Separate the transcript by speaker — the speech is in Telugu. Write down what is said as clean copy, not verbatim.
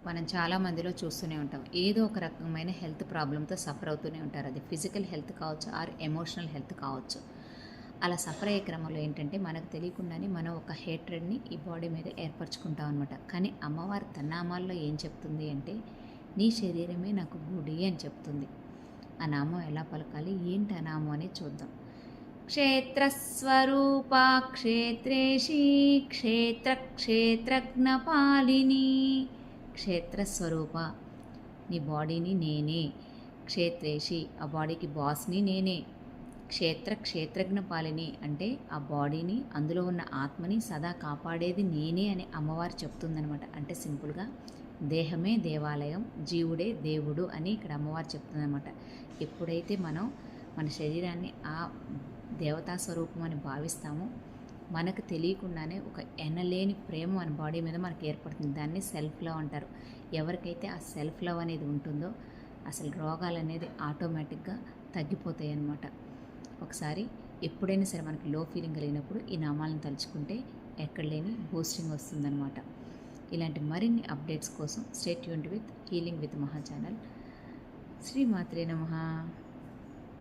Speaker 1: మనం చాలా మందిలో చూస్తూనే ఉంటాం. ఏదో ఒక రకమైన హెల్త్ ప్రాబ్లమ్‌తో సఫర్ అవుతూనే ఉంటారు. అది ఫిజికల్ హెల్త్ కావచ్చు, ఆర్ ఎమోషనల్ హెల్త్ కావచ్చు. అలా సఫర్ అయ్యే క్రమంలో ఏంటంటే, మనకు తెలియకుండానే మనం ఒక హేట్రెడ్‌ని ఈ బాడీ మీద ఏర్పరచుకుంటాం అనమాట. కానీ అమ్మవారి తన్నామాల్లో ఏం చెప్తుంది అంటే, నీ శరీరమే నాకు గుడి అని చెప్తుంది. ఆ నామం ఎలా పలకాలి, ఏంటి ఆ నామం అనేది చూద్దాం. క్షేత్రస్వరూపా క్షేత్రేషి క్షేత్రజ్ఞపాలిని. క్షేత్రస్వరూప, నీ బాడీని నేనే. క్షేత్రేషి, ఆ బాడీకి బాస్ని నేనే. క్షేత్రజ్ఞ పాలిని అంటే ఆ బాడీని, అందులో ఉన్న ఆత్మని సదా కాపాడేది నేనే అని అమ్మవారు చెప్తుందనమాట. అంటే సింపుల్గా దేహమే దేవాలయం, జీవుడే దేవుడు అని ఇక్కడ అమ్మవారు చెప్తుందనమాట. ఎప్పుడైతే మనం మన శరీరాన్ని ఆ దేవతా స్వరూపం అని భావిస్తామో, మనకు తెలియకుండానే ఒక ఎనలేని ప్రేమ మన బాడీ మీద మనకు ఏర్పడుతుంది. దాన్ని సెల్ఫ్ లవ్ అంటారు. ఎవరికైతే ఆ సెల్ఫ్ లవ్ అనేది ఉంటుందో అసలు రోగాలు అనేది ఆటోమేటిక్గా తగ్గిపోతాయి అన్నమాట. ఒకసారి ఎప్పుడైనా సరే మనకి లో ఫీలింగ్ కలిగినప్పుడు ఈ నామాలను తలుచుకుంటే ఎక్కడ లేని బూస్టింగ్ వస్తుందన్నమాట. ఇలాంటి మరిన్ని అప్డేట్స్ కోసం stay tuned with healing with మహా ఛానల్. శ్రీమాత్రే నమః.